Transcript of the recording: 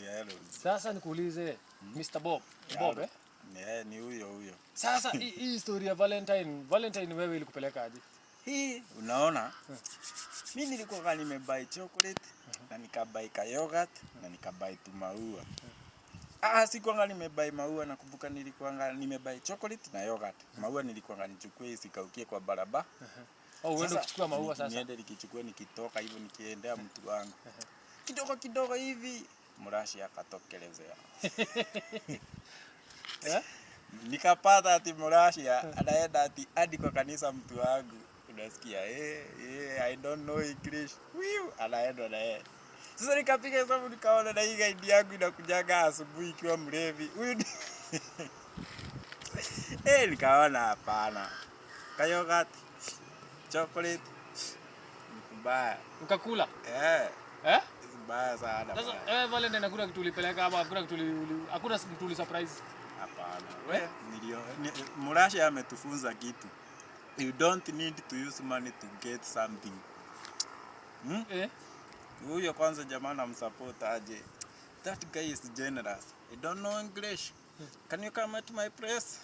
Yellows. Sasa nikuulize Mr. Bob. Bob Ni huyo. Sasa hii story ya Valentine wewe ilikupeleka aje? Hii unaona? Mimi nilikuwa nimebuy chocolate na nikabuy yogurt na nikabuy maua. Sikuwa nimebuy maua, nakumbuka nilikuwa nimebuy chocolate na yogurt. Maua nilikuwa nichukue isikaukie kwa barabara. Uende kuchukua maua sasa. Niende nikichukue nikitoka hivyo nikiendea mtu wangu. Kidogo hivi murashi akatokelezea. Nikapata ati murashi anaenda ati hadi kwa kanisa mtu wangu. Unasikia I don't know English. Anaenda na yeye. Sasa nikapiga hesabu nikaona na hii guide yangu inakujaga asubuhi ikiwa mlevi. Nikaona hapana. Yogurt, chocolate, mbaya. Ukakula? Mbaya sana. Sasa Valentine hakuna kitu ulipeleka ama hakuna kitu uli surprise? Hapana. Murashi ametufunza kitu. You don't need to use money to get something. Huyo kwanza jamaa namsupport aje. That guy is generous. I don't know English. Can you come at my place?